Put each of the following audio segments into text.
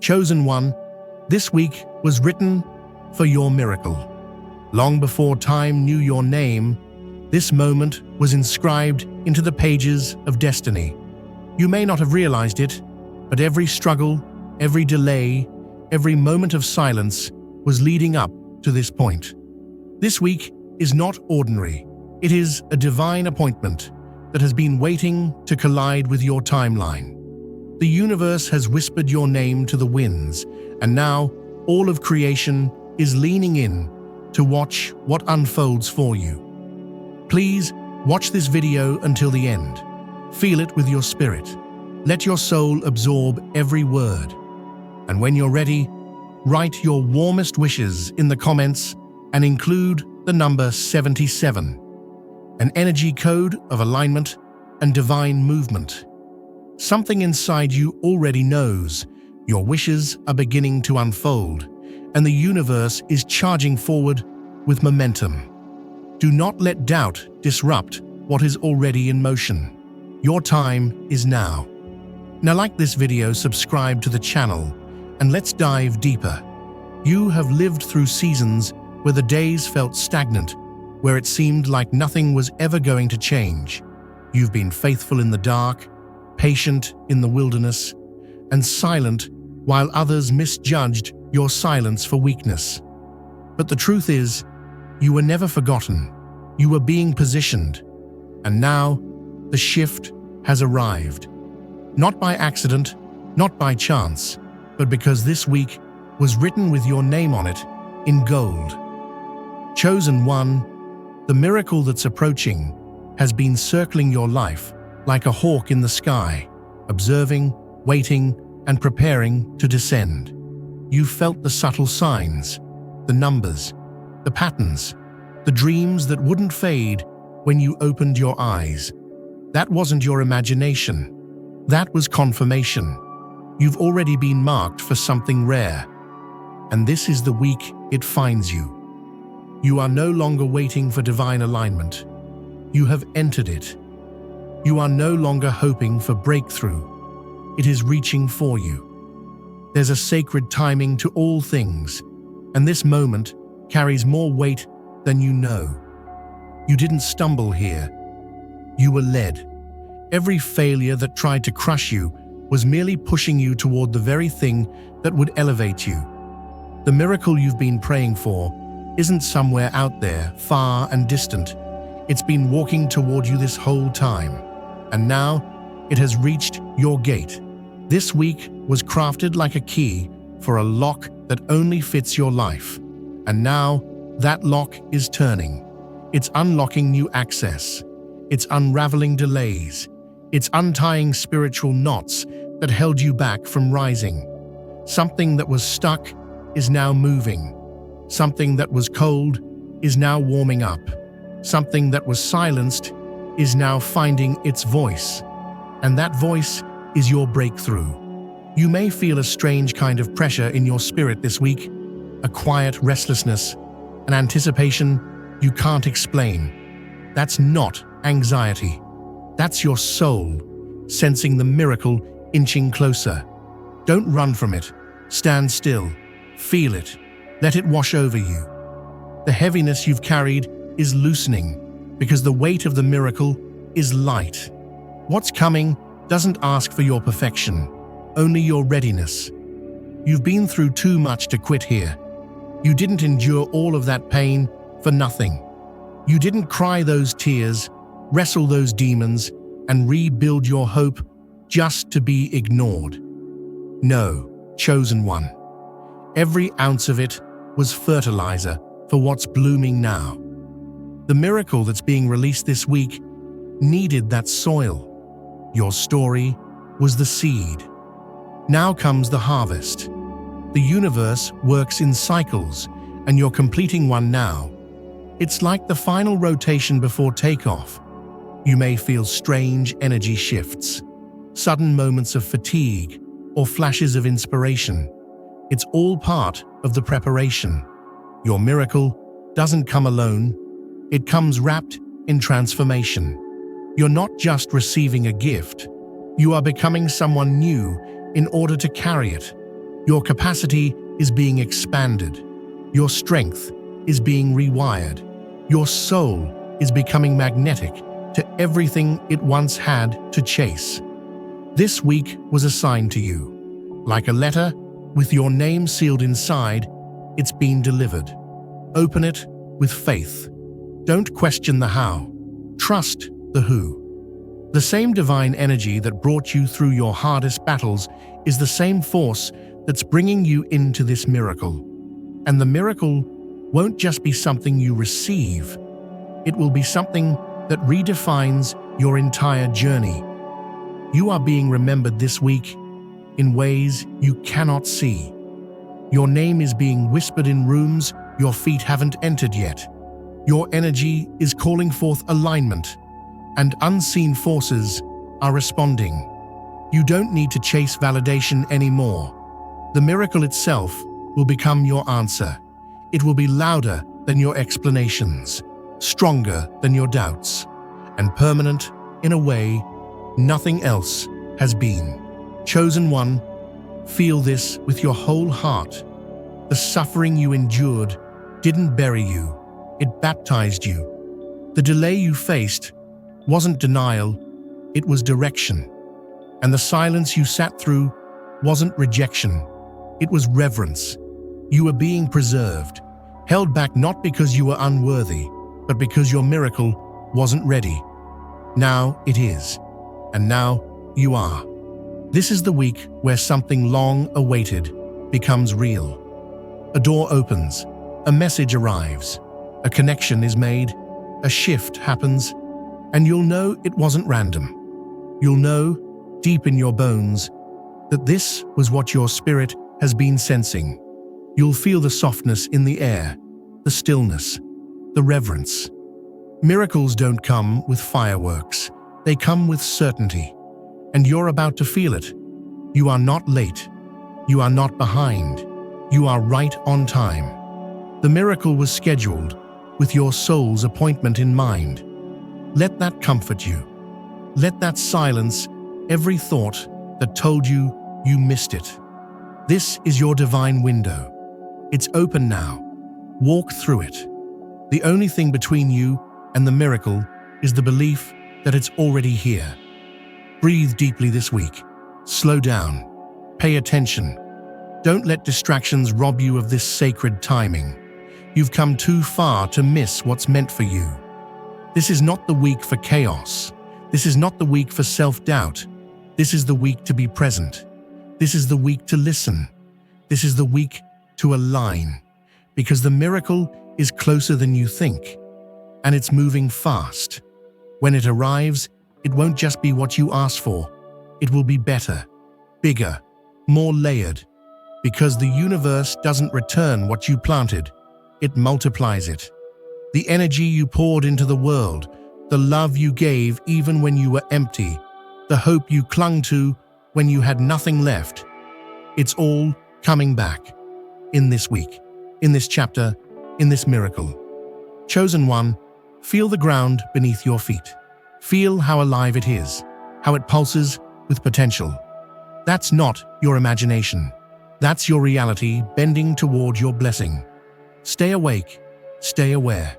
Chosen one, this week was written for your miracle. Long before time knew your name, this moment was inscribed into the pages of destiny. You may not have realized it, but every struggle, every delay, every moment of silence was leading up to this point. This week is not ordinary. It is a divine appointment that has been waiting to collide with your timeline. The universe has whispered your name to the winds, and now all of creation is leaning in to watch what unfolds for you. Please watch this video until the end. Feel it with your spirit. Let your soul absorb every word. And when you're ready, write your warmest wishes in the comments and include the number 77, an energy code of alignment and divine movement. Something inside you already knows your wishes are beginning to unfold, and the universe is charging forward with momentum. Do not let doubt disrupt what is already in motion. Your time is now. Now, like this video, subscribe to the channel, and let's dive deeper. You have lived through seasons where the days felt stagnant, where it seemed like nothing was ever going to change. You've been faithful in the dark, patient in the wilderness, and silent while others misjudged your silence for weakness. But the truth is, you were never forgotten. You were being positioned, and now the shift has arrived. Not by accident, not by chance, but because this week was written with your name on it in gold. Chosen one, the miracle that's approaching has been circling your life like a hawk in the sky, observing, waiting, and preparing to descend. You felt the subtle signs, the numbers, the patterns, the dreams that wouldn't fade when you opened your eyes. That wasn't your imagination. That was confirmation. You've already been marked for something rare, and this is the week it finds you. You are no longer waiting for divine alignment. You have entered it. You are no longer hoping for breakthrough. It is reaching for you. There's a sacred timing to all things, and this moment carries more weight than you know. You didn't stumble here. You were led. Every failure that tried to crush you was merely pushing you toward the very thing that would elevate you. The miracle you've been praying for isn't somewhere out there, far and distant. It's been walking toward you this whole time, and now it has reached your gate. This week was crafted like a key for a lock that only fits your life, and now that lock is turning. It's unlocking new access. It's unraveling delays. It's untying spiritual knots that held you back from rising. Something that was stuck is now moving. Something that was cold is now warming up. Something that was silenced is now finding its voice. And that voice is your breakthrough. You may feel a strange kind of pressure in your spirit this week, a quiet restlessness, an anticipation you can't explain. That's not anxiety. That's your soul, sensing the miracle inching closer. Don't run from it. Stand still. Feel it. Let it wash over you. The heaviness you've carried is loosening because the weight of the miracle is light. What's coming doesn't ask for your perfection, only your readiness. You've been through too much to quit here. You didn't endure all of that pain for nothing. You didn't cry those tears, wrestle those demons, and rebuild your hope just to be ignored. No, chosen one. Every ounce of it was fertilizer for what's blooming now. The miracle that's being released this week needed that soil. Your story was the seed. Now comes the harvest. The universe works in cycles, and you're completing one now. It's like the final rotation before takeoff. You may feel strange energy shifts, sudden moments of fatigue, or flashes of inspiration. It's all part of the preparation. Your miracle doesn't come alone. It comes wrapped in transformation. You're not just receiving a gift. You are becoming someone new in order to carry it. Your capacity is being expanded. Your strength is being rewired. Your soul is becoming magnetic to everything it once had to chase. This week was assigned to you. Like a letter, with your name sealed inside, it's been delivered. Open it with faith. Don't question the how. Trust the who. The same divine energy that brought you through your hardest battles is the same force that's bringing you into this miracle. And the miracle won't just be something you receive. It will be something that redefines your entire journey. You are being remembered this week in ways you cannot see. Your name is being whispered in rooms your feet haven't entered yet. Your energy is calling forth alignment, and unseen forces are responding. You don't need to chase validation anymore. The miracle itself will become your answer. It will be louder than your explanations, stronger than your doubts, and permanent in a way nothing else has been. Chosen one, feel this with your whole heart. The suffering you endured didn't bury you, it baptized you. The delay you faced wasn't denial, it was direction. And the silence you sat through wasn't rejection, it was reverence. You were being preserved, held back not because you were unworthy, but because your miracle wasn't ready. Now it is, and now you are. This is the week where something long awaited becomes real. A door opens, a message arrives, a connection is made, a shift happens, and you'll know it wasn't random. You'll know, deep in your bones, that this was what your spirit has been sensing. You'll feel the softness in the air, the stillness, the reverence. Miracles don't come with fireworks, they come with certainty. And you're about to feel it. You are not late. You are not behind. You are right on time. The miracle was scheduled with your soul's appointment in mind. Let that comfort you. Let that silence every thought that told you you missed it. This is your divine window. It's open now. Walk through it. The only thing between you and the miracle is the belief that it's already here. Breathe deeply this week. Slow down. Pay attention. Don't let distractions rob you of this sacred timing. You've come too far to miss what's meant for you. This is not the week for chaos. This is not the week for self-doubt. This is the week to be present. This is the week to listen. This is the week to align. Because the miracle is closer than you think. And it's moving fast. When it arrives, it won't just be what you asked for. It will be better, bigger, more layered. Because the universe doesn't return what you planted. It multiplies it. The energy you poured into the world, the love you gave even when you were empty, the hope you clung to when you had nothing left. It's all coming back. In this week, in this chapter, in this miracle. Chosen one, feel the ground beneath your feet. Feel how alive it is, how it pulses with potential. That's not your imagination. That's your reality bending toward your blessing. Stay awake, stay aware.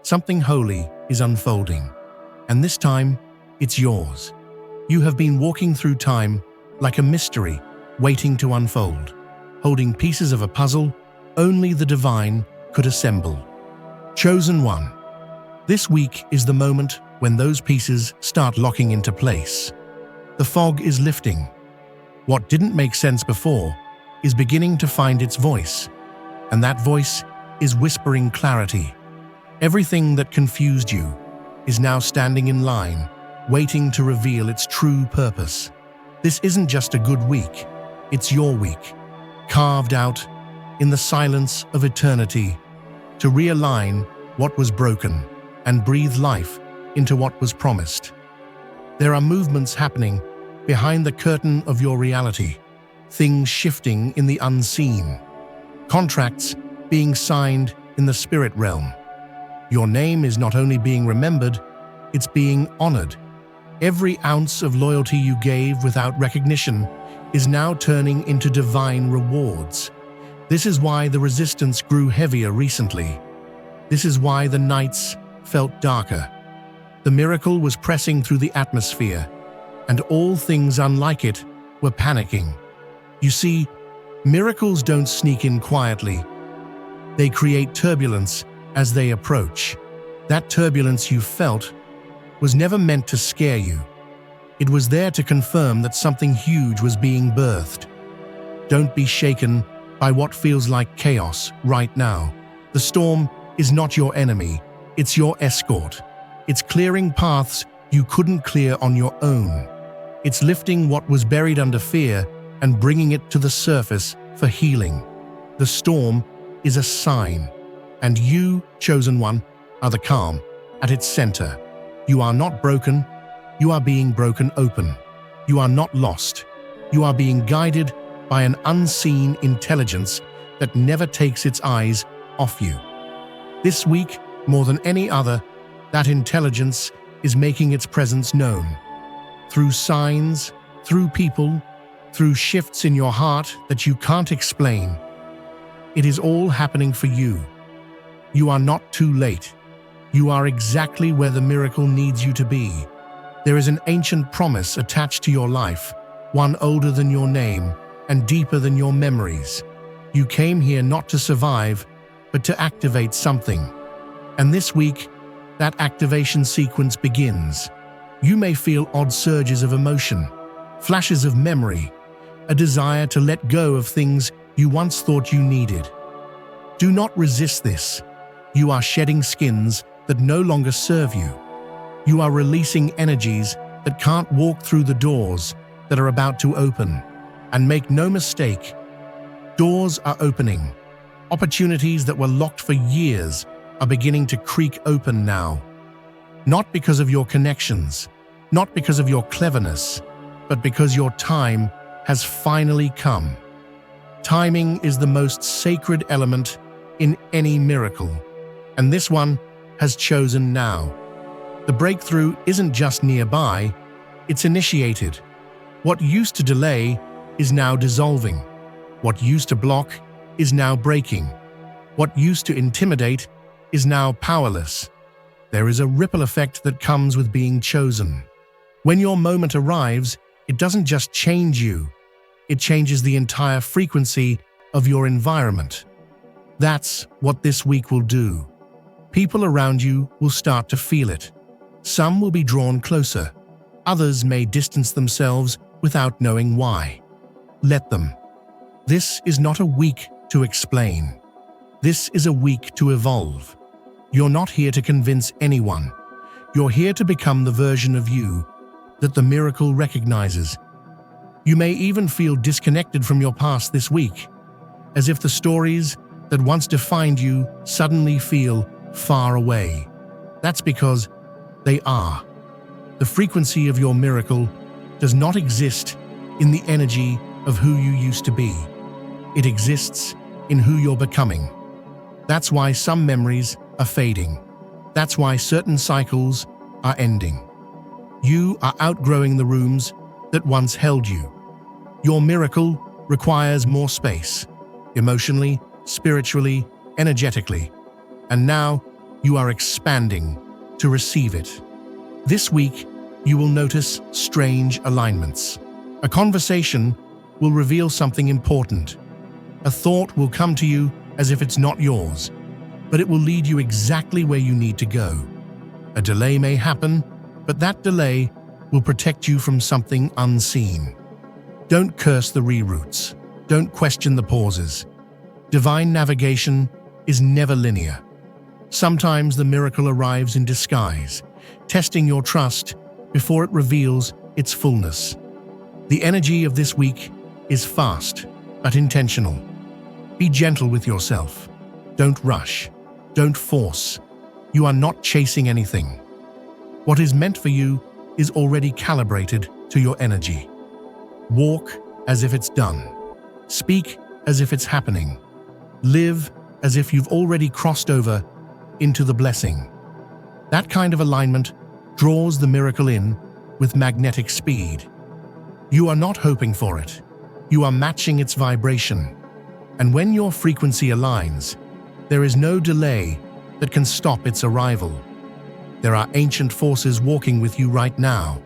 Something holy is unfolding, and this time, it's yours. You have been walking through time like a mystery waiting to unfold, holding pieces of a puzzle only the divine could assemble. Chosen one. This week is the moment when those pieces start locking into place. The fog is lifting. What didn't make sense before is beginning to find its voice, and that voice is whispering clarity. Everything that confused you is now standing in line, waiting to reveal its true purpose. This isn't just a good week, it's your week, carved out in the silence of eternity, to realign what was broken and breathe life into what was promised. There are movements happening behind the curtain of your reality, things shifting in the unseen, contracts being signed in the spirit realm. Your name is not only being remembered, it's being honored. Every ounce of loyalty you gave without recognition is now turning into divine rewards. This is why the resistance grew heavier recently. This is why the nights felt darker. The miracle was pressing through the atmosphere, and all things unlike it were panicking. You see, miracles don't sneak in quietly. They create turbulence as they approach. That turbulence you felt was never meant to scare you. It was there to confirm that something huge was being birthed. Don't be shaken by what feels like chaos right now. The storm is not your enemy, it's your escort. It's clearing paths you couldn't clear on your own. It's lifting what was buried under fear and bringing it to the surface for healing. The storm is a sign, and you, chosen one, are the calm at its center. You are not broken, you are being broken open. You are not lost, you are being guided by an unseen intelligence that never takes its eyes off you. This week, more than any other, that intelligence is making its presence known. Through signs, through people, through shifts in your heart that you can't explain. It is all happening for you. You are not too late. You are exactly where the miracle needs you to be. There is an ancient promise attached to your life, one older than your name and deeper than your memories. You came here not to survive, but to activate something. And this week, that activation sequence begins. You may feel odd surges of emotion, flashes of memory, a desire to let go of things you once thought you needed. Do not resist this. You are shedding skins that no longer serve you. You are releasing energies that can't walk through the doors that are about to open. And make no mistake, doors are opening. Opportunities that were locked for years are beginning to creak open now. Not because of your connections, not because of your cleverness, but because your time has finally come. Timing is the most sacred element in any miracle, and this one has chosen now. The breakthrough isn't just nearby, it's initiated. What used to delay is now dissolving. What used to block is now breaking. What used to intimidate is now powerless. There is a ripple effect that comes with being chosen. When your moment arrives, it doesn't just change you, it changes the entire frequency of your environment. That's what this week will do. People around you will start to feel it. Some will be drawn closer. Others may distance themselves without knowing why. Let them. This is not a week to explain. This is a week to evolve. You're not here to convince anyone. You're here to become the version of you that the miracle recognizes. You may even feel disconnected from your past this week, as if the stories that once defined you suddenly feel far away. That's because they are. The frequency of your miracle does not exist in the energy of who you used to be. It exists in who you're becoming. That's why some memories are fading. That's why certain cycles are ending. You are outgrowing the rooms that once held you. Your miracle requires more space, emotionally, spiritually, energetically. And now you are expanding to receive it. This week, you will notice strange alignments. A conversation will reveal something important. A thought will come to you as if it's not yours, but it will lead you exactly where you need to go. A delay may happen, but that delay will protect you from something unseen. Don't curse the reroutes. Don't question the pauses. Divine navigation is never linear. Sometimes the miracle arrives in disguise, testing your trust before it reveals its fullness. The energy of this week is fast, but intentional. Be gentle with yourself. Don't rush. Don't force. You are not chasing anything. What is meant for you is already calibrated to your energy. Walk as if it's done. Speak as if it's happening. Live as if you've already crossed over into the blessing. That kind of alignment draws the miracle in with magnetic speed. You are not hoping for it. You are matching its vibration. And when your frequency aligns, there is no delay that can stop its arrival. There are ancient forces walking with you right now.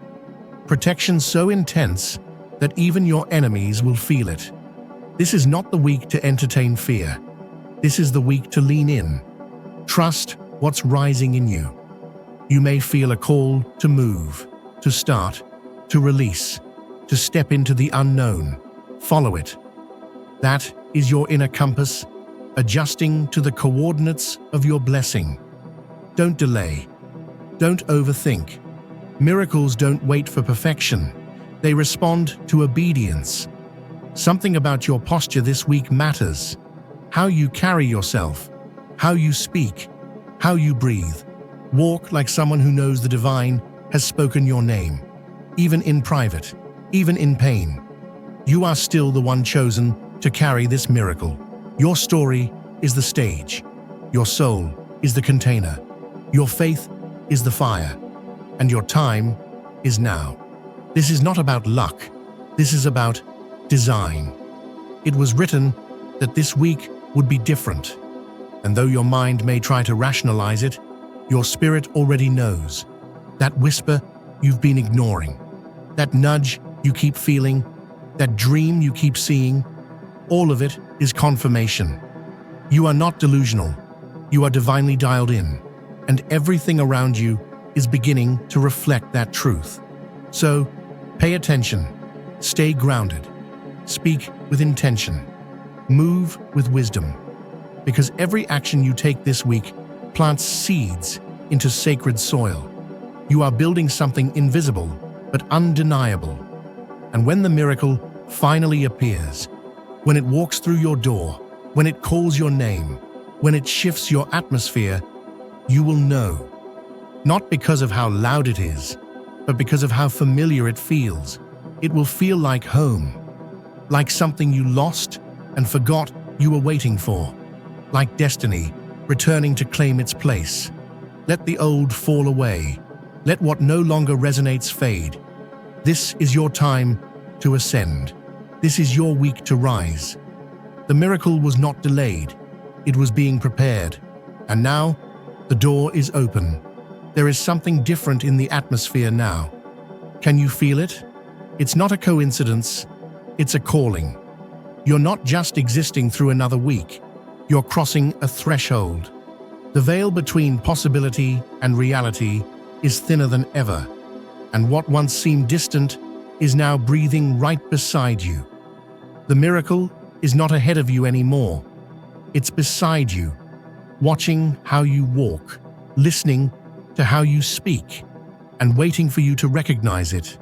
Protection so intense that even your enemies will feel it. This is not the week to entertain fear. This is the week to lean in. Trust what's rising in you. You may feel a call to move, to start, to release, to step into the unknown. Follow it. That is your inner compass, adjusting to the coordinates of your blessing. Don't delay. Don't overthink. Miracles don't wait for perfection. They respond to obedience. Something about your posture this week matters. How you carry yourself, how you speak, how you breathe. Walk like someone who knows the divine has spoken your name. Even in private, even in pain, you are still the one chosen to carry this miracle. Your story is the stage. Your soul is the container. Your faith is the fire. And your time is now. This is not about luck. This is about design. It was written that this week would be different. And though your mind may try to rationalize it, your spirit already knows. That whisper you've been ignoring, that nudge you keep feeling, that dream you keep seeing, all of it is confirmation. You are not delusional. You are divinely dialed in, and everything around you is beginning to reflect that truth. So, pay attention, stay grounded, speak with intention, move with wisdom, because every action you take this week plants seeds into sacred soil. You are building something invisible but undeniable. And when the miracle finally appears, when it walks through your door, when it calls your name, when it shifts your atmosphere, you will know. Not because of how loud it is, but because of how familiar it feels. It will feel like home, like something you lost and forgot you were waiting for, like destiny returning to claim its place. Let the old fall away. Let what no longer resonates fade. This is your time to ascend. This is your week to rise. The miracle was not delayed. It was being prepared. And now, the door is open. There is something different in the atmosphere now. Can you feel it? It's not a coincidence. It's a calling. You're not just existing through another week. You're crossing a threshold. The veil between possibility and reality is thinner than ever, and what once seemed distant is now breathing right beside you. The miracle is not ahead of you anymore. It's beside you, watching how you walk, listening to how you speak, and waiting for you to recognize it.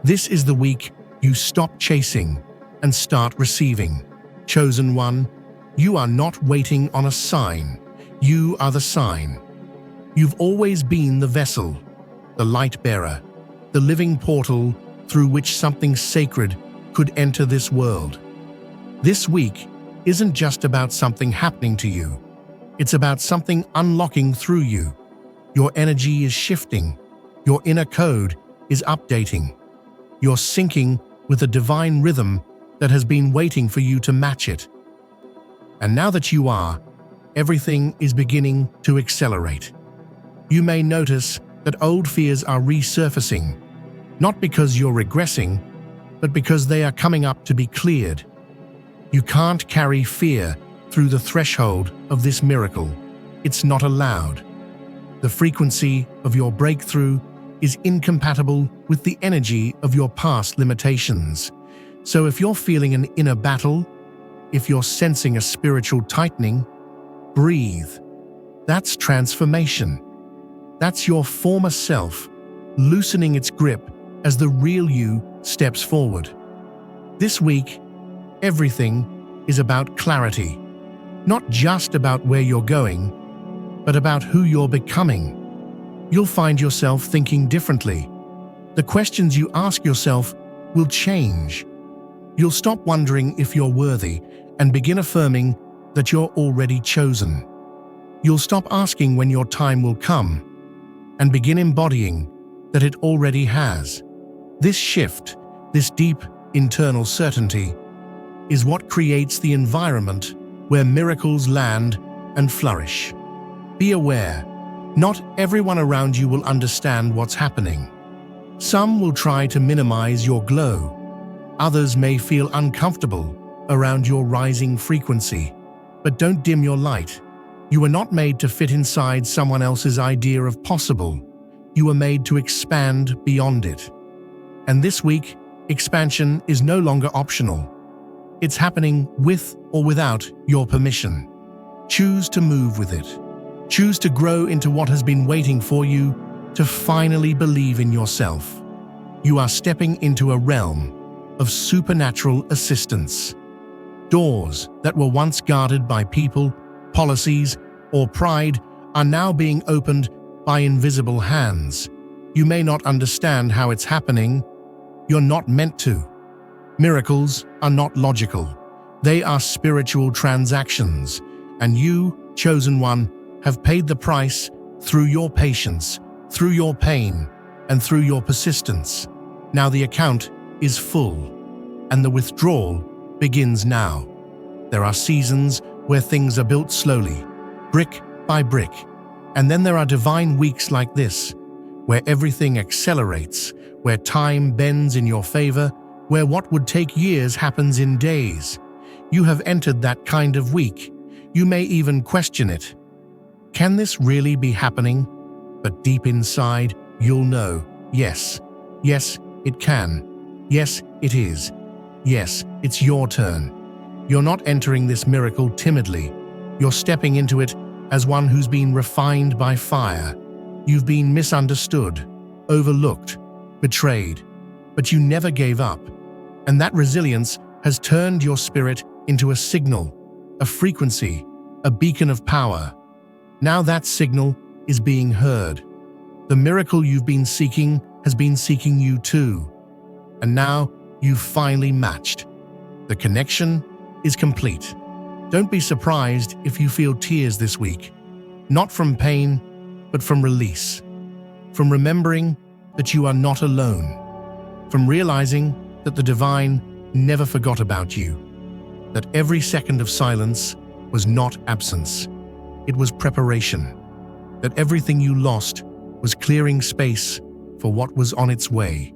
This is the week you stop chasing and start receiving. Chosen one, you are not waiting on a sign. You are the sign. You've always been the vessel, the light bearer, the living portal through which something sacred could enter this world. This week isn't just about something happening to you. It's about something unlocking through you. Your energy is shifting. Your inner code is updating. You're syncing with a divine rhythm that has been waiting for you to match it. And now that you are, everything is beginning to accelerate. You may notice that old fears are resurfacing, not because you're regressing, but because they are coming up to be cleared. You can't carry fear through the threshold of this miracle. It's not allowed. The frequency of your breakthrough is incompatible with the energy of your past limitations. So if you're feeling an inner battle, if you're sensing a spiritual tightening, breathe. That's transformation. That's your former self loosening its grip as the real you steps forward. This week, everything is about clarity. Not just about where you're going, but about who you're becoming. You'll find yourself thinking differently. The questions you ask yourself will change. You'll stop wondering if you're worthy and begin affirming that you're already chosen. You'll stop asking when your time will come and begin embodying that it already has. This shift, this deep internal certainty, is what creates the environment where miracles land and flourish. Be aware, not everyone around you will understand what's happening. Some will try to minimize your glow. Others may feel uncomfortable around your rising frequency. But don't dim your light. You were not made to fit inside someone else's idea of possible. You were made to expand beyond it. And this week, expansion is no longer optional. It's happening with or without your permission. Choose to move with it. Choose to grow into what has been waiting for you, to finally believe in yourself. You are stepping into a realm of supernatural assistance. Doors that were once guarded by people, policies, or pride are now being opened by invisible hands. You may not understand how it's happening. You're not meant to. Miracles are not logical. They are spiritual transactions, and you, chosen one, have paid the price through your patience, through your pain, and through your persistence. Now the account is full, and the withdrawal begins now. There are seasons where things are built slowly, brick by brick, and then there are divine weeks like this, where everything accelerates, where time bends in your favor, where what would take years happens in days. You have entered that kind of week. You may even question it. Can this really be happening? But deep inside, you'll know, yes, it can. Yes, it is. Yes, it's your turn. You're not entering this miracle timidly. You're stepping into it as one who's been refined by fire. You've been misunderstood, overlooked, betrayed, but you never gave up. And that resilience has turned your spirit into a signal, a frequency, a beacon of power. Now that signal is being heard. The miracle you've been seeking has been seeking you too. And now you've finally matched. The connection is complete. Don't be surprised if you feel tears this week. Not from pain, but from release. From remembering that you are not alone. From realizing that the divine never forgot about you. That every second of silence was not absence. It was preparation. That everything you lost was clearing space for what was on its way.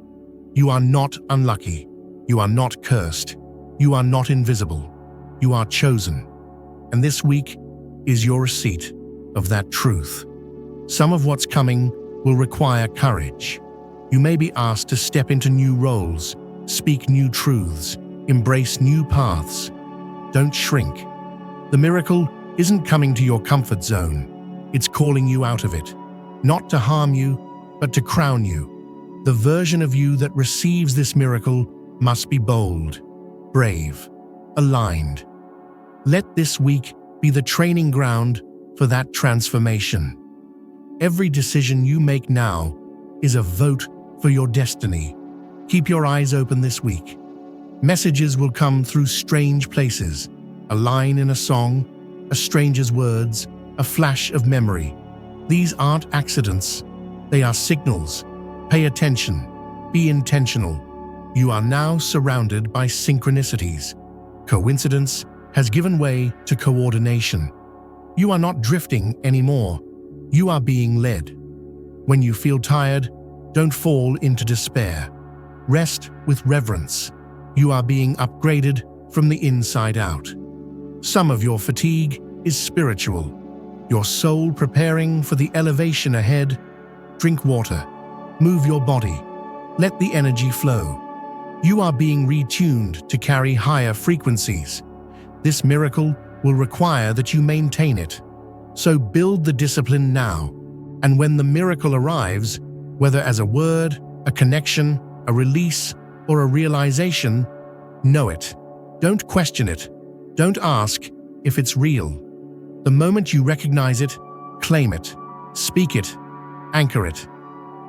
You are not unlucky. You are not cursed. You are not invisible. You are chosen. And this week is your receipt of that truth. Some of what's coming will require courage. You may be asked to step into new roles, speak new truths, embrace new paths. Don't shrink. The miracle isn't coming to your comfort zone. It's calling you out of it, not to harm you, but to crown you. The version of you that receives this miracle must be bold, brave, aligned. Let this week be the training ground for that transformation. Every decision you make now is a vote for your destiny. Keep your eyes open this week. Messages will come through strange places, a line in a song, a stranger's words, a flash of memory. These aren't accidents, they are signals. Pay attention, be intentional. You are now surrounded by synchronicities. Coincidence has given way to coordination. You are not drifting anymore. You are being led. When you feel tired, don't fall into despair. Rest with reverence. You are being upgraded from the inside out. Some of your fatigue is spiritual. Your soul preparing for the elevation ahead. Drink water. Move your body. Let the energy flow. You are being retuned to carry higher frequencies. This miracle will require that you maintain it. So build the discipline now. And when the miracle arrives, whether as a word, a connection, a release, or a realization, know it. Don't question it. Don't ask if it's real. The moment you recognize it, claim it, speak it, anchor it.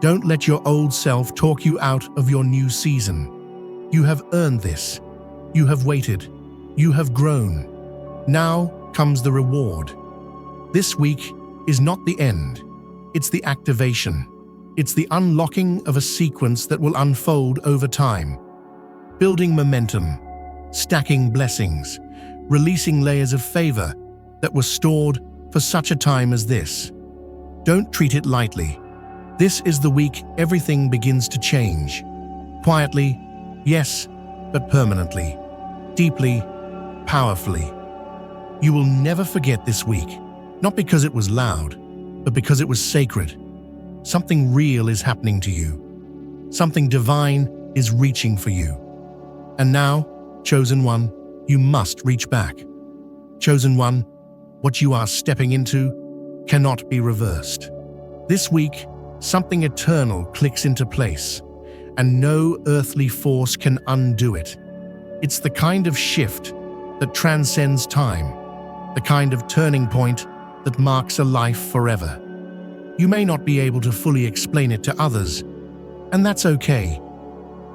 Don't let your old self talk you out of your new season. You have earned this. You have waited. You have grown. Now comes the reward. This week is not the end. It's the activation. It's the unlocking of a sequence that will unfold over time. Building momentum, stacking blessings, releasing layers of favor that were stored for such a time as this. Don't treat it lightly. This is the week everything begins to change. Quietly, yes, but permanently. Deeply, powerfully. You will never forget this week, not because it was loud, but because it was sacred. Something real is happening to you. Something divine is reaching for you. And now, chosen one, you must reach back. Chosen one, what you are stepping into cannot be reversed. This week, something eternal clicks into place, and no earthly force can undo it. It's the kind of shift that transcends time, the kind of turning point that marks a life forever. You may not be able to fully explain it to others, and that's okay.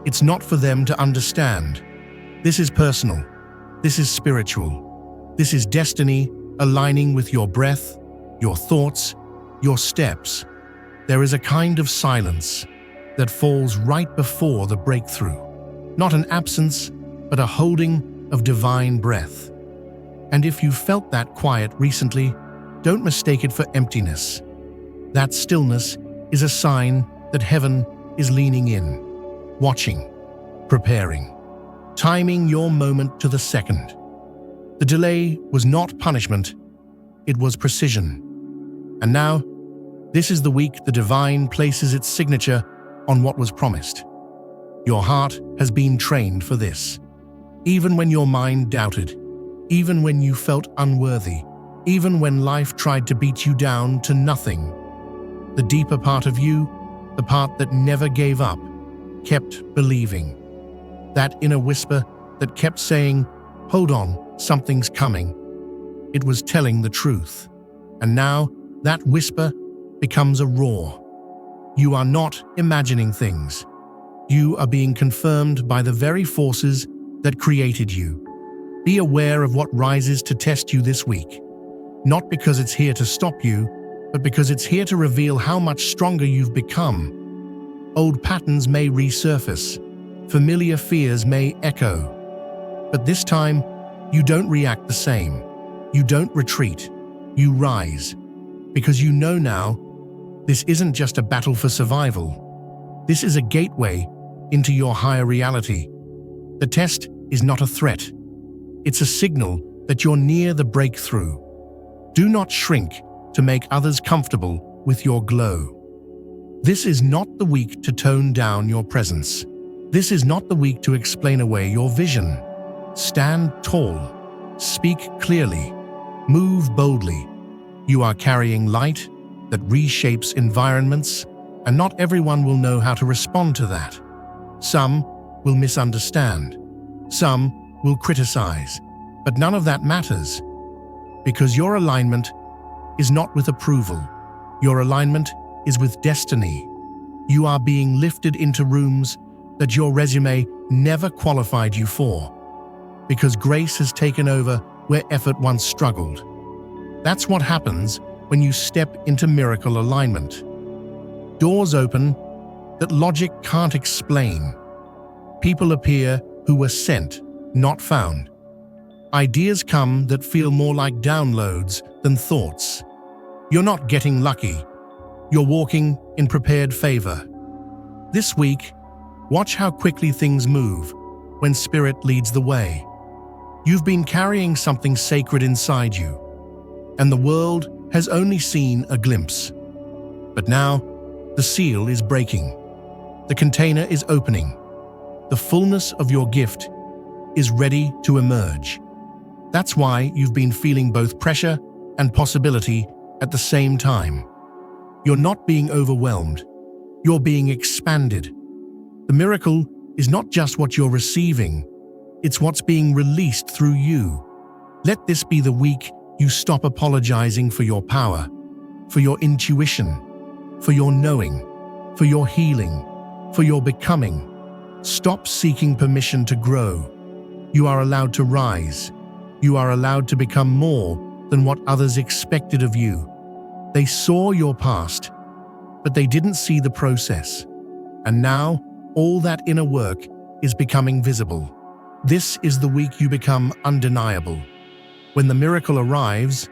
It's not for them to understand. This is personal. This is spiritual. This is destiny aligning with your breath, your thoughts, your steps. There is a kind of silence that falls right before the breakthrough. Not an absence, but a holding of divine breath. And if you felt that quiet recently, don't mistake it for emptiness. That stillness is a sign that heaven is leaning in, watching, preparing, timing your moment to the second. The delay was not punishment, it was precision. And now, this is the week the divine places its signature on what was promised. Your heart has been trained for this. Even when your mind doubted, even when you felt unworthy, even when life tried to beat you down to nothing, the deeper part of you, the part that never gave up, kept believing. That inner whisper that kept saying, "Hold on, something's coming." It was telling the truth. And now, that whisper becomes a roar. You are not imagining things. You are being confirmed by the very forces that created you. Be aware of what rises to test you this week. Not because it's here to stop you, but because it's here to reveal how much stronger you've become. Old patterns may resurface. Familiar fears may echo. But this time, you don't react the same. You don't retreat. You rise. Because you know now, this isn't just a battle for survival. This is a gateway into your higher reality. The test is not a threat. It's a signal that you're near the breakthrough. Do not shrink to make others comfortable with your glow. This is not the week to tone down your presence. This is not the week to explain away your vision. Stand tall. Speak clearly. Move boldly. You are carrying light that reshapes environments, and not everyone will know how to respond to that. Some will misunderstand. Some will criticize. But none of that matters, because your alignment is not with approval. Your alignment is with destiny. You are being lifted into rooms that your resume never qualified you for, because grace has taken over where effort once struggled. That's what happens when you step into miracle alignment. Doors open that logic can't explain. People appear who were sent, not found. Ideas come that feel more like downloads than thoughts. You're not getting lucky. You're walking in prepared favor. This week, watch how quickly things move when Spirit leads the way. You've been carrying something sacred inside you, and the world has only seen a glimpse. But now, the seal is breaking. The container is opening. The fullness of your gift is ready to emerge. That's why you've been feeling both pressure and possibility at the same time. You're not being overwhelmed. You're being expanded. The miracle is not just what you're receiving, it's what's being released through you. Let this be the week you stop apologizing for your power, for your intuition, for your knowing, for your healing, for your becoming. Stop seeking permission to grow. You are allowed to rise. You are allowed to become more than what others expected of you. They saw your past, but they didn't see the process. And now, all that inner work is becoming visible. This is the week you become undeniable. When the miracle arrives,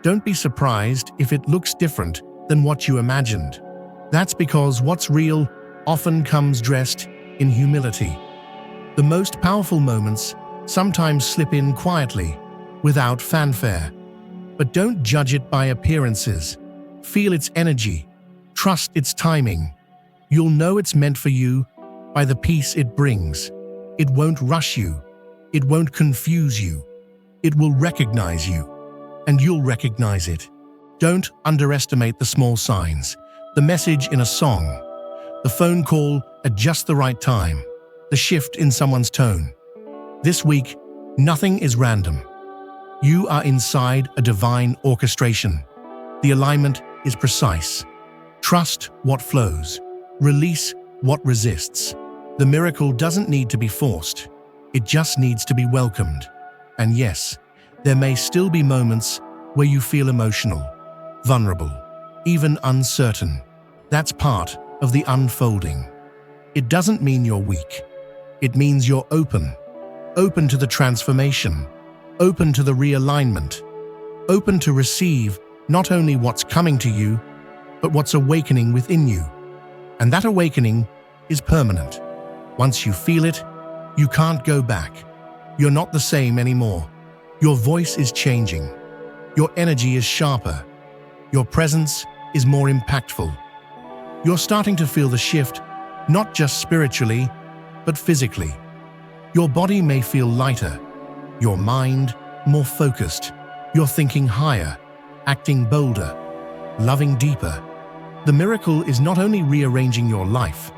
don't be surprised if it looks different than what you imagined. That's because what's real often comes dressed in humility. The most powerful moments sometimes slip in quietly, without fanfare. But don't judge it by appearances. Feel its energy. Trust its timing. You'll know it's meant for you by the peace it brings. It won't rush you. It won't confuse you. It will recognize you, and you'll recognize it. Don't underestimate the small signs, the message in a song, the phone call at just the right time, the shift in someone's tone. This week, nothing is random. You are inside a divine orchestration. The alignment is precise. Trust what flows. Release what resists. The miracle doesn't need to be forced. It just needs to be welcomed. And yes, there may still be moments where you feel emotional, vulnerable, even uncertain. That's part of the unfolding. It doesn't mean you're weak. It means you're open to the transformation, open to the realignment, open to receive not only what's coming to you, but what's awakening within you. And that awakening is permanent. Once you feel it, you can't go back. You're not the same anymore. Your voice is changing. Your energy is sharper. Your presence is more impactful. You're starting to feel the shift, not just spiritually, but physically. Your body may feel lighter, your mind more focused, your thinking higher, acting bolder, loving deeper. The miracle is not only rearranging your life,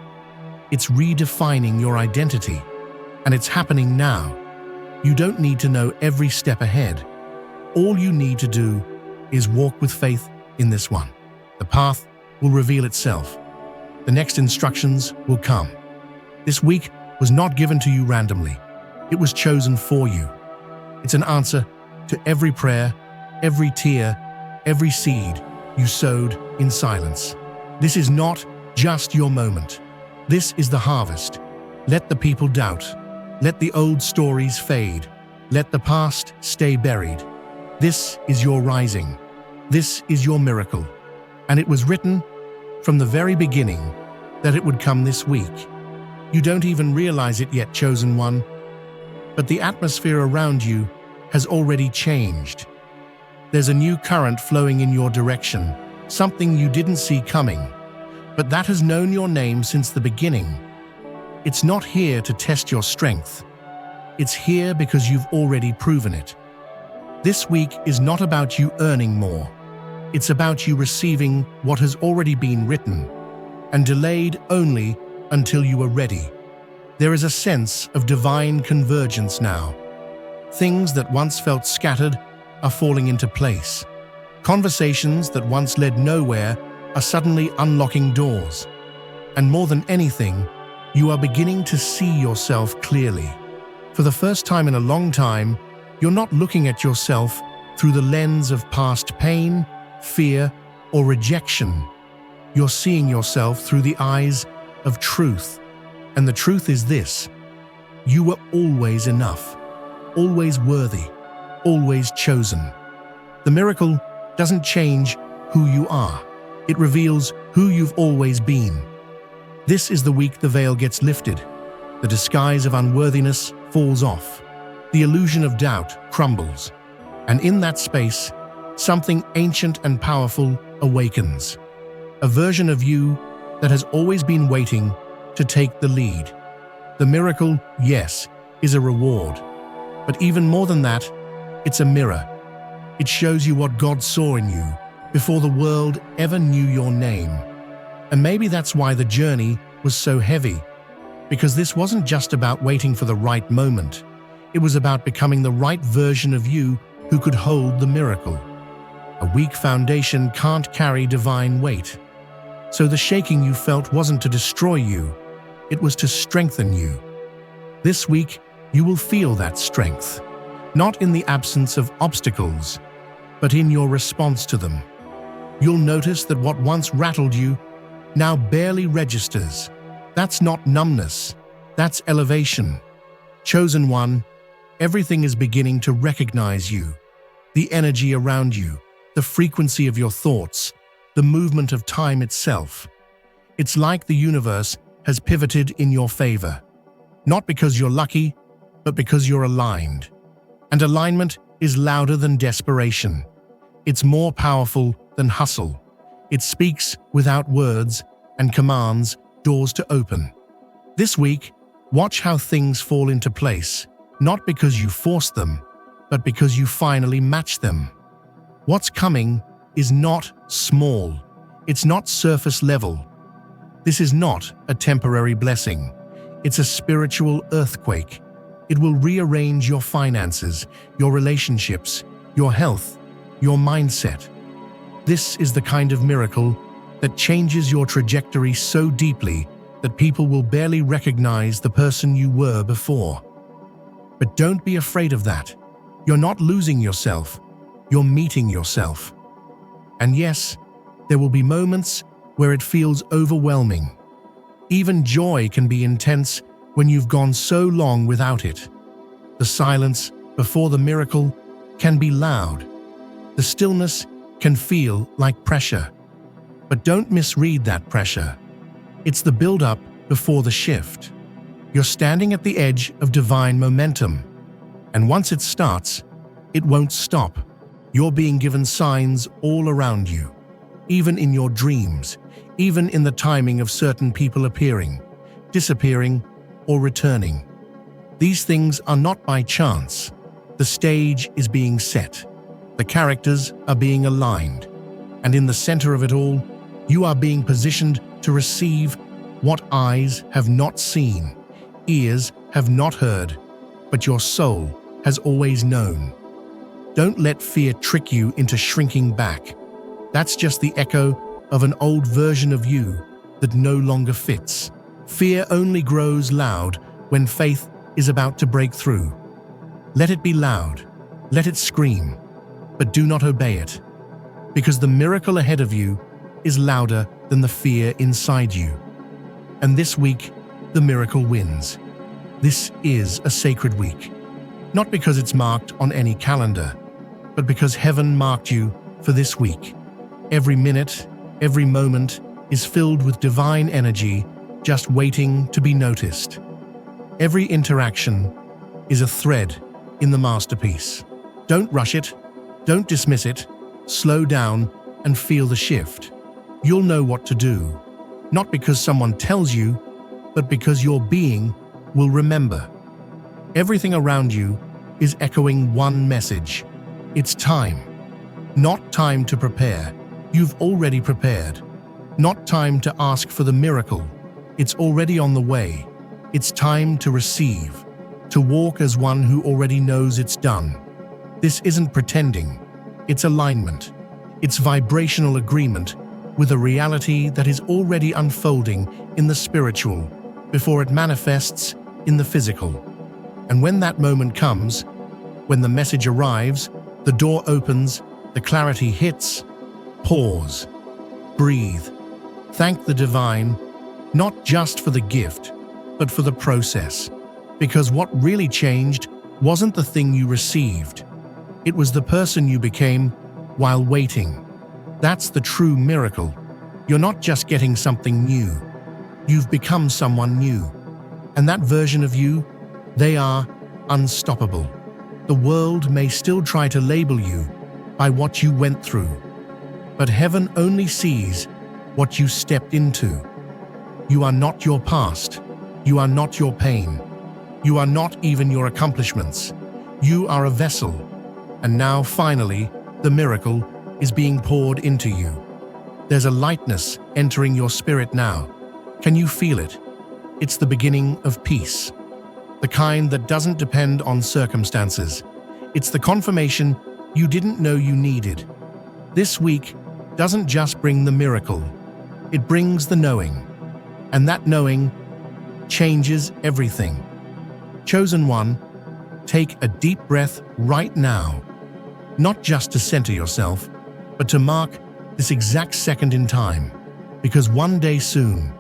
it's redefining your identity, and it's happening now. You don't need to know every step ahead. All you need to do is walk with faith in this one. The path will reveal itself. The next instructions will come. This week was not given to you randomly. It was chosen for you. It's an answer to every prayer, every tear, every seed you sowed in silence. This is not just your moment. This is the harvest. Let the people doubt. Let the old stories fade. Let the past stay buried. This is your rising. This is your miracle. And it was written from the very beginning that it would come this week. You don't even realize it yet, chosen one, but the atmosphere around you has already changed. There's a new current flowing in your direction, something you didn't see coming, but that has known your name since the beginning. It's not here to test your strength. It's here because you've already proven it. This week is not about you earning more. It's about you receiving what has already been written and delayed only until you are ready. There is a sense of divine convergence now. Things that once felt scattered are falling into place. Conversations that once led nowhere are suddenly unlocking doors. And more than anything, you are beginning to see yourself clearly. For the first time in a long time, you're not looking at yourself through the lens of past pain, fear, or rejection. You're seeing yourself through the eyes of truth. And the truth is this: you were always enough, always worthy, always chosen. The miracle doesn't change who you are. It reveals who you've always been. This is the week the veil gets lifted. The disguise of unworthiness falls off. The illusion of doubt crumbles. And in that space, something ancient and powerful awakens. A version of you that has always been waiting to take the lead. The miracle, yes, is a reward. But even more than that, it's a mirror. It shows you what God saw in you before the world ever knew your name. And maybe that's why the journey was so heavy. Because this wasn't just about waiting for the right moment. It was about becoming the right version of you who could hold the miracle. A weak foundation can't carry divine weight. So the shaking you felt wasn't to destroy you, it was to strengthen you. This week, you will feel that strength, not in the absence of obstacles, but in your response to them. You'll notice that what once rattled you now barely registers. That's not numbness, that's elevation. Chosen one, everything is beginning to recognize you. The energy around you, the frequency of your thoughts, the movement of time itself. It's like the universe has pivoted in your favor. Not because you're lucky, but because you're aligned. And alignment is louder than desperation. It's more powerful than hustle. It speaks without words and commands doors to open. This week, watch how things fall into place, not because you forced them, but because you finally match them. What's coming is not small. It's not surface level. This is not a temporary blessing. It's a spiritual earthquake. It will rearrange your finances, your relationships, your health, your mindset. This is the kind of miracle that changes your trajectory so deeply that people will barely recognize the person you were before. But don't be afraid of that. You're not losing yourself. You're meeting yourself. And yes, there will be moments where it feels overwhelming. Even joy can be intense when you've gone so long without it. The silence before the miracle can be loud. The stillness can feel like pressure. But don't misread that pressure. It's the build-up before the shift. You're standing at the edge of divine momentum. And once it starts, it won't stop. You're being given signs all around you, even in your dreams, even in the timing of certain people appearing, disappearing, or returning. These things are not by chance. The stage is being set. The characters are being aligned. And in the center of it all, you are being positioned to receive what eyes have not seen, ears have not heard, but your soul has always known. Don't let fear trick you into shrinking back. That's just the echo of an old version of you that no longer fits. Fear only grows loud when faith is about to break through. Let it be loud, let it scream, but do not obey it, because the miracle ahead of you is louder than the fear inside you. And this week, the miracle wins. This is a sacred week, not because it's marked on any calendar, but because heaven marked you for this week. Every minute, every moment is filled with divine energy just waiting to be noticed. Every interaction is a thread in the masterpiece. Don't rush it, don't dismiss it, slow down and feel the shift. You'll know what to do, not because someone tells you, but because your being will remember. Everything around you is echoing one message. It's time. Not time to prepare. You've already prepared. Not time to ask for the miracle. It's already on the way. It's time to receive, to walk as one who already knows it's done. This isn't pretending. It's alignment. It's vibrational agreement with a reality that is already unfolding in the spiritual before it manifests in the physical. And when that moment comes, when the message arrives, the door opens, the clarity hits, pause, breathe, thank the divine, not just for the gift, but for the process. Because what really changed wasn't the thing you received. It was the person you became while waiting. That's the true miracle. You're not just getting something new. You've become someone new. And that version of you, they are unstoppable. The world may still try to label you by what you went through, but heaven only sees what you stepped into. You are not your past. You are not your pain. You are not even your accomplishments. You are a vessel. And now, finally, the miracle is being poured into you. There's a lightness entering your spirit now. Can you feel it? It's the beginning of peace. The kind that doesn't depend on circumstances. It's the confirmation you didn't know you needed. This week doesn't just bring the miracle. It brings the knowing. And that knowing changes everything. Chosen one, take a deep breath right now. Not just to center yourself, but to mark this exact second in time. Because one day soon,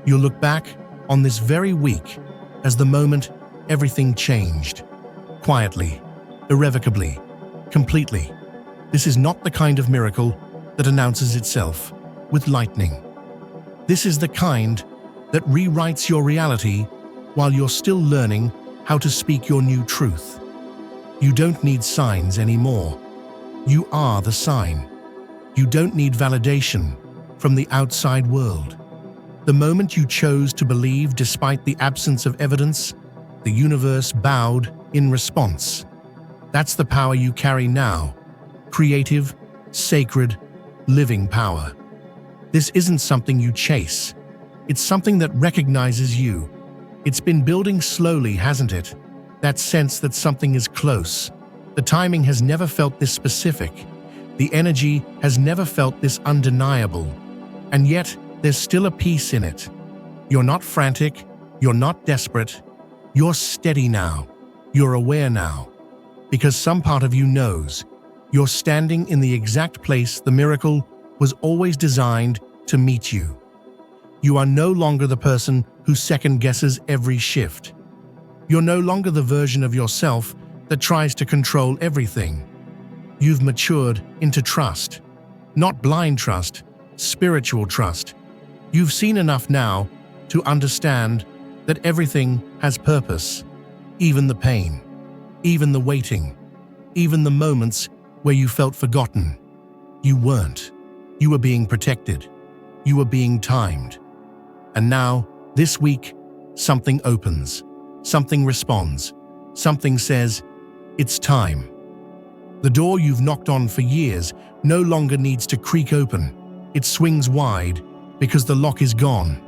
you'll look back on this very week as the moment everything changed. Quietly, irrevocably, completely. This is not the kind of miracle that announces itself with lightning. This is the kind that rewrites your reality while you're still learning how to speak your new truth. You don't need signs anymore. You are the sign. You don't need validation from the outside world. The moment you chose to believe despite the absence of evidence, the universe bowed in response. That's the power you carry now. Creative, sacred, living power. This isn't something you chase. It's something that recognizes you. It's been building slowly, hasn't it? That sense that something is close. The timing has never felt this specific. The energy has never felt this undeniable. And yet, there's still a peace in it. You're not frantic. You're not desperate. You're steady now. You're aware now. Because some part of you knows you're standing in the exact place the miracle was always designed to meet you. You are no longer the person who second-guesses every shift. You're no longer the version of yourself that tries to control everything. You've matured into trust. Not blind trust, spiritual trust. You've seen enough now to understand that everything has purpose, even the pain, even the waiting, even the moments where you felt forgotten. You weren't. You were being protected. You were being timed. And now, this week, something opens. Something responds. Something says, it's time. The door you've knocked on for years no longer needs to creak open. It swings wide because the lock is gone.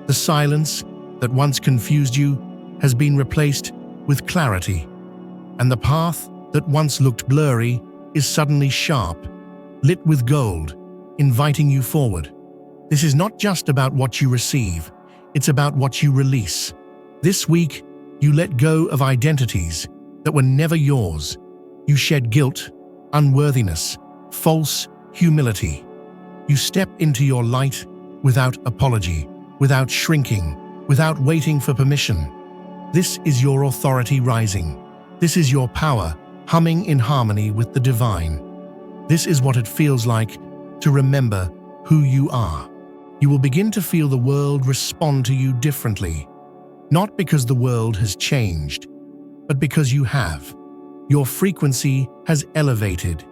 The silence that once confused you has been replaced with clarity. And the path that once looked blurry is suddenly sharp, lit with gold, inviting you forward. This is not just about what you receive, it's about what you release. This week, you let go of identities that were never yours. You shed guilt, unworthiness, false humility. You step into your light without apology, without shrinking, without waiting for permission. This is your authority rising. This is your power humming in harmony with the divine. This is what it feels like to remember who you are. You will begin to feel the world respond to you differently, not because the world has changed, but because you have. Your frequency has elevated.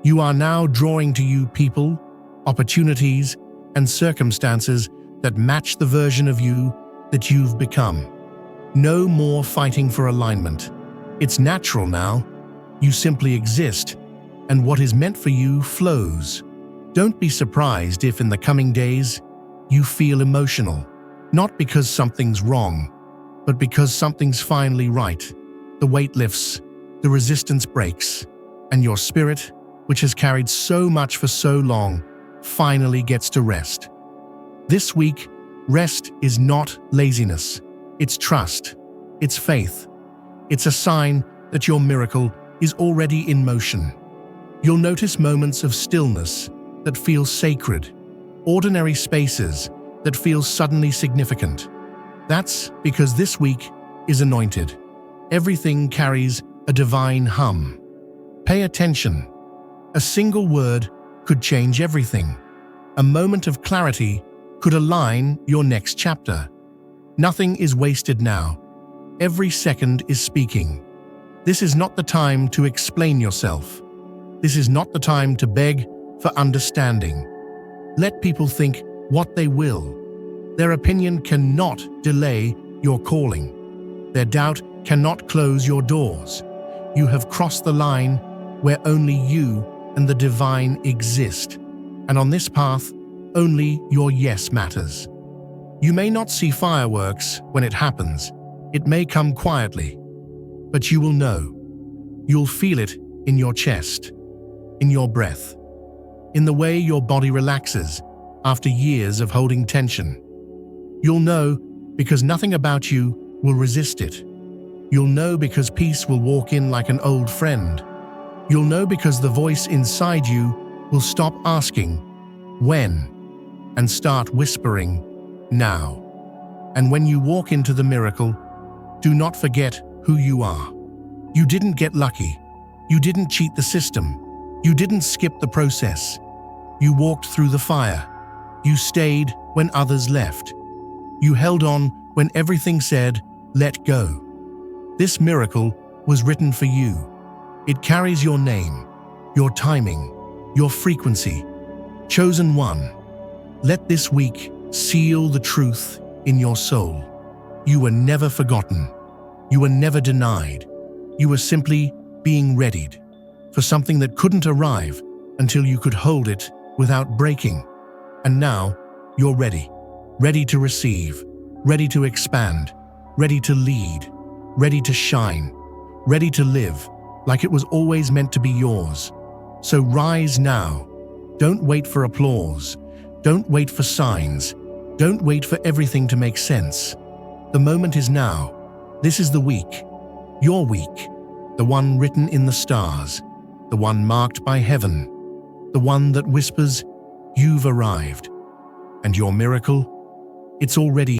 You are now drawing to you people, opportunities, and circumstances that match the version of you that you've become. No more fighting for alignment. It's natural now. You simply exist, and what is meant for you flows. Don't be surprised if in the coming days you feel emotional, not because something's wrong, but because something's finally right. The weight lifts, the resistance breaks, and your spirit, which has carried so much for so long, finally gets to rest. This week, rest is not laziness. It's trust. It's faith. It's a sign that your miracle is already in motion. You'll notice moments of stillness that feel sacred, ordinary spaces that feel suddenly significant. That's because this week is anointed. Everything carries a divine hum. Pay attention. A single word could change everything. A moment of clarity could align your next chapter. Nothing is wasted now. Every second is speaking. This is not the time to explain yourself. This is not the time to beg for understanding. Let people think what they will. Their opinion cannot delay your calling. Their doubt cannot close your doors. You have crossed the line where only you and the divine exist. And on this path, only your yes matters. You may not see fireworks when it happens. It may come quietly, but you will know. You'll feel it in your chest, in your breath, in the way your body relaxes after years of holding tension. You'll know because nothing about you will resist it. You'll know because peace will walk in like an old friend. You'll know because the voice inside you will stop asking, when, and start whispering, now. And when you walk into the miracle, Do not forget who you are. You didn't get lucky. You didn't cheat the system. You didn't skip the process. You walked through the fire. You stayed when others left. You held on when everything said, let go. This miracle was written for you. It carries your name, your timing, your frequency. Chosen one. Let this week seal the truth in your soul. You were never forgotten. You were never denied. You were simply being readied for something that couldn't arrive until you could hold it without breaking. And now, you're ready. Ready to receive. Ready to expand. Ready to lead. Ready to shine. Ready to live like it was always meant to be yours. So rise now. Don't wait for applause. Don't wait for signs. Don't wait for everything to make sense. The moment is now. This is the week. Your week. The one written in the stars. The one marked by heaven. The one that whispers, you've arrived. And your miracle? It's already